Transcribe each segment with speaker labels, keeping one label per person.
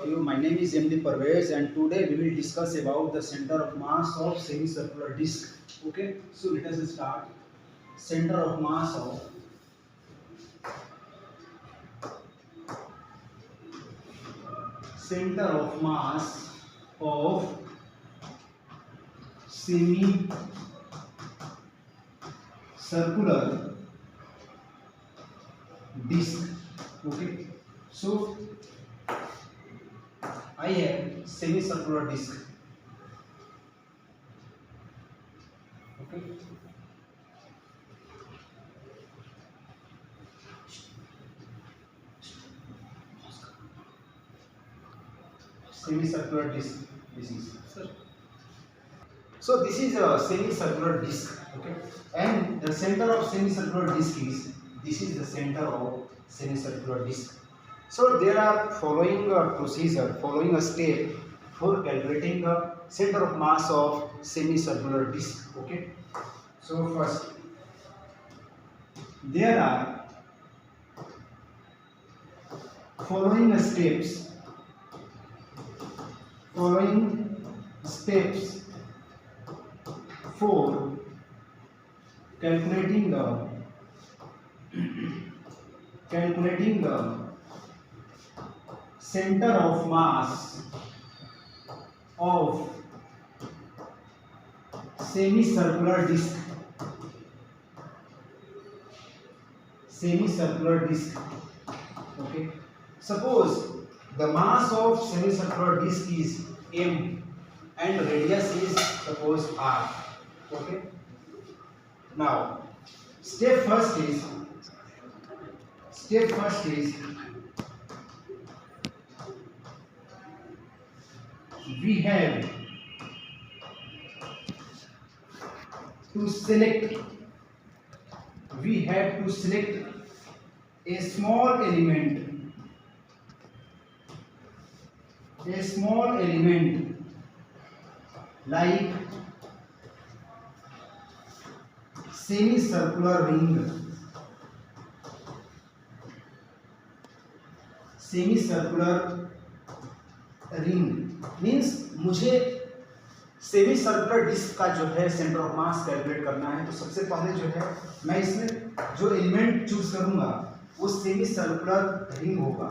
Speaker 1: of you. My name is MD Parvez and today we will discuss about the center of mass of semicircular disc. Okay, so let us start. Center of mass of semicircular disc. Okay, so I have semicircular disc. Okay, semicircular disc. This is so this is a semicircular disc. Okay, and the center of semicircular disc is this is the center of semicircular disc. So there are following procedure, following a step for calculating the center of mass of semicircular disc. Okay, so first there are following steps for calculating the center of mass of semicircular disc. Okay, suppose the mass of semicircular disc is m and radius is suppose r. Okay, now step first is we have to select a small element like semicircular ring means मुझे semi circular disc का जो है centre of mass calculate करना है। तो सबसे पहले जो है मैं इसमें जो एलिमेंट चूज करूंगा वो सेमी सर्कुलर रिंग होगा।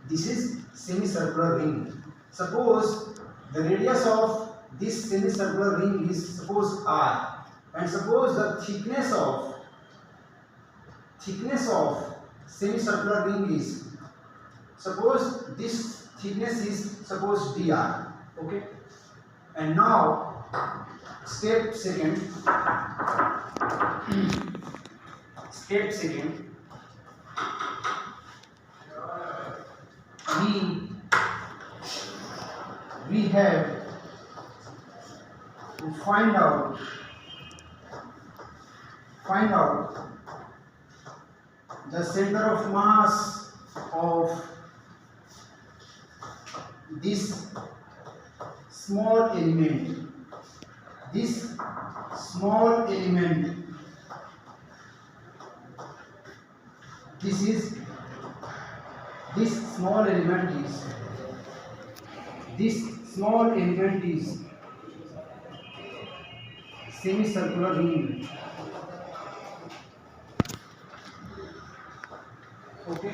Speaker 1: This is semi circular ring. Suppose the radius of this semi circular ring is suppose r and suppose the thickness of semicircular ring is suppose this thickness is suppose dr. Okay, and now step second we have to find out the center of mass of this small element. This small element is semicircular ring. Okay,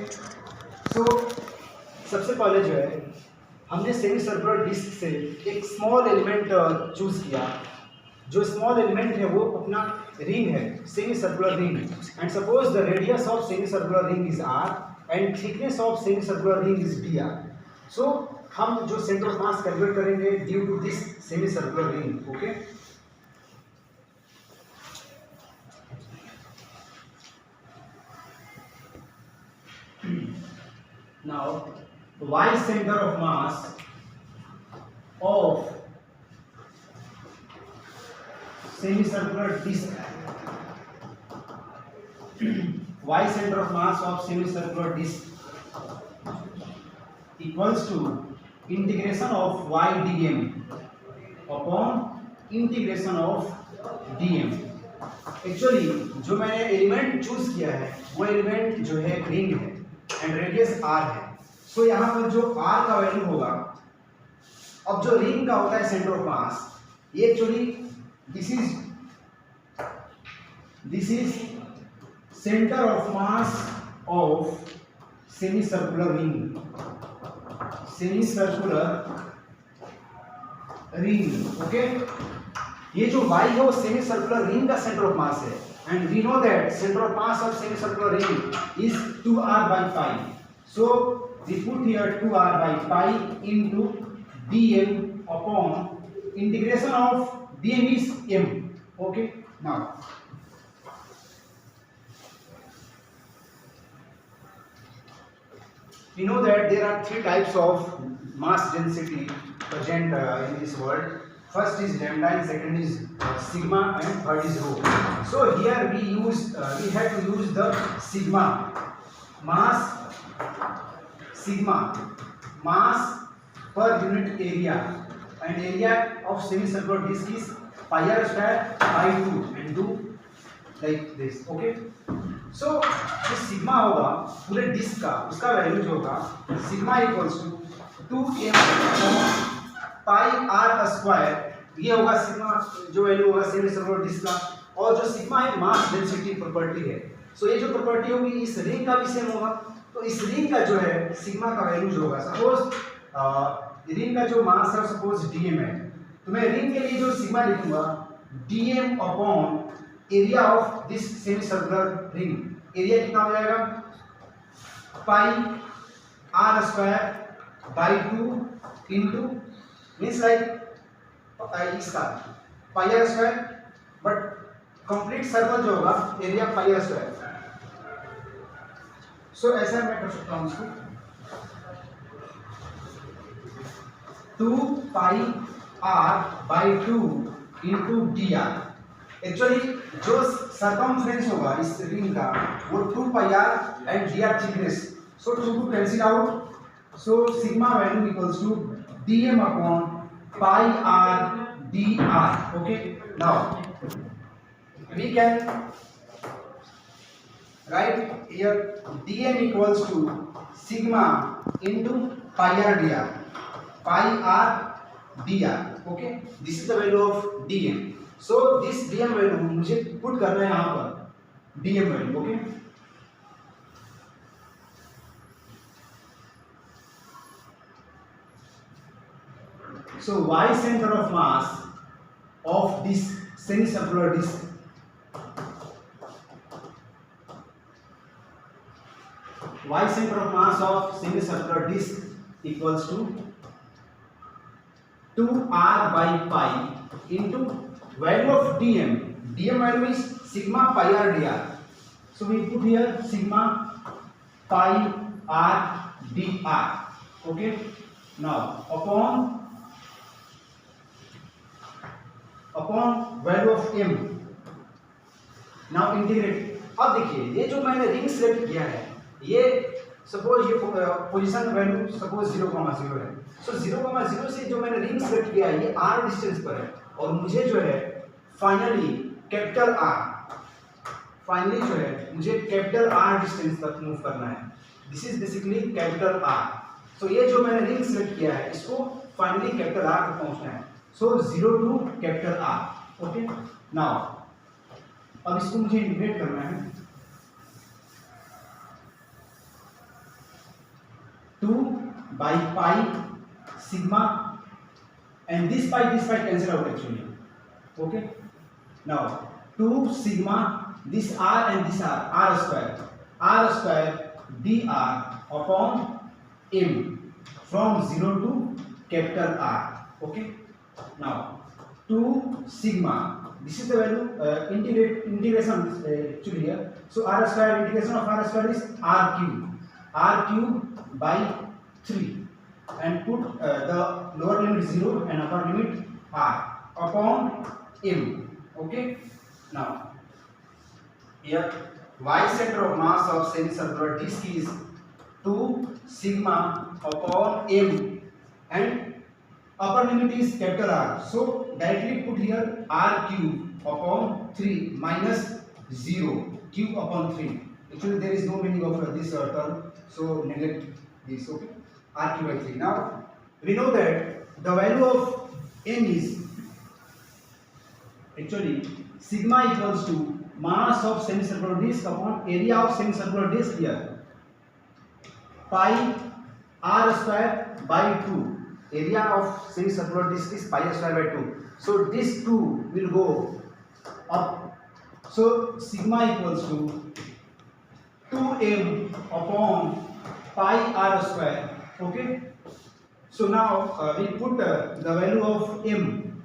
Speaker 1: so सबसे पहले जो है हमने semi circular disc से एक small element choose किया। जो small element है वो अपना रिंग है, semi circular ring, and suppose the radius of semi circular ring is r and thickness of semi circular ring is dr. So हम जो सेंटर ऑफ मास कैलकुलेट करेंगे due to this semi circular ring. Okay, now y center of mass of semicircular disc y center of mass of semicircular disc equals to integration of y dm upon integration of dm. Actually जो मैंने element choose किया है वो element जो है ring है and radius r है। सो यहाँ पर जो r का वैल्यू होगा अब जो रिंग का होता है सेंटर ऑफ मास, ये actually this is centre of mass of semi circular ring, semi circular ring. Okay, ये जो y है वो सेमी सर्कुलर रिंग का सेंटर ऑफ मास है, and we know that centre of mass of semi circular ring is 2r by pi. So we put here 2r by pi into dm upon integration of dm is m. Okay, now we know that there are three types of mass density present in this world. First is lambda, and second is sigma, and third is rho. So here we have to use the sigma mass per unit area, and area of semicircular disk is pi r square by 2, and do like this. Okay, so जो sigma होगा पूरे disc का, उसका value जो होगा sigma equals to 2m pi are square, ये होगा sigma जो वैल्यू होगा सेमी सर्कुलर डिस्क का। और जो सिग्मा है मास डेंसिटी प्रॉपर्टी है, सो ये जो प्रॉपर्टी होगी इस रिंग का भी सेम होगा। तो इस रिंग का जो है सिग्मा का वैल्यू जो होगा, सपोज रिंग का जो मास है सपोज डीएम है, तो मैं रिंग के लिए जो सिग्मा लिखूंगा dm upon area of this semi circular ring. Area कितना हो जाएगा pi are square by 2 into means like इसका pi are square, but complete circle जो होगा area pi are square. So ऐसा मैं कर सकता हूं इसको 2 pi r by 2 into d r. Actually जो सरकमफ्रेंस होगा इस रिंग का वो 2 pi r and d r thickness, so two cancel out, so sigma value equals to dm upon pi r dr. Okay, now we can write here dm equals to sigma into pi r dr, pi r dr. Okay, this is the value of dm. So this dm value मुझे put करना है यहाँ पर dm value. Okay, so y center of mass of this semicircular disk, y center of mass of semicircular disk equals to 2r by pi into value of dm. dm value is sigma pi r dr, so we put here sigma pi r dr. Okay, now upon value of m, now integrate. अब देखिए ये जो मैंने ring select किया है, ये suppose ये position value suppose 0,0 है, सो 0,0 से जो मैंने रिंग सेलेक्ट किया है ये r डिस्टेंस पर है, और मुझे जो है फाइनली कैपिटल R डिस्टेंस तक मूव करना है। This is basically capital R। सो ये जो मैंने रिंग सेलेक्ट किया है इसको फाइनली कैपिटल R तक पहुंचना है, so 0 to capital R. Okay, now अब इसको मुझे इंटीग्रेट करना है 2 by pi sigma, and this pi cancel out actually. Okay, now 2 sigma this r and this r square dr upon m from 0 to capital R. Okay, now 2 sigma, this is the value integration actually here, so r square, integration of r square is r cube by 3, and put the lower limit 0 and upper limit r upon m. Okay, now here y center of mass of semicircular disk is 2 sigma upon m, and upper limit is capital R, so directly put here r cube upon 3 minus 0 cube upon 3. Actually there is no meaning of this term, so neglect this. Okay, r cube by 3. Now we know that the value of m is actually sigma equals to mass of semicircular disc upon area of semicircular disc here, pi r square by 2. Area of semicircular disc is pi r square by 2. So this 2 will go up. So sigma equals to 2m upon pi r square. Okay. So now we put the value of m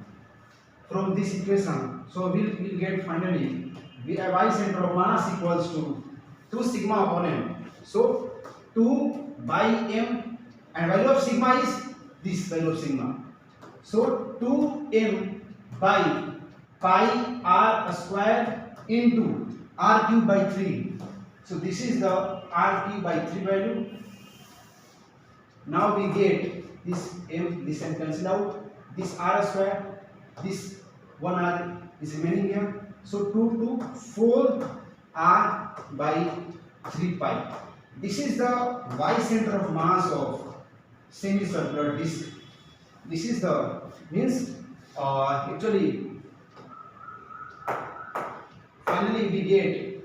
Speaker 1: from this equation. So we'll get finally y center of mass equals to 2 sigma upon m. So 2 by m, and value of sigma is this value of sigma. So 2m by pi r square into r cube by 3. So this is the r cube by 3 value. Now we get this m, this m cancel out, this r square, this 1 r is remaining here. So 2 to 4 r by 3 pi. This is the y center of mass of semicircular disc. This is the means actually finally we get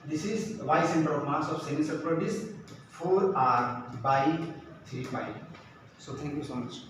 Speaker 1: this is y center of mass of semicircular disc 4r by 3 pi. So thank you so much.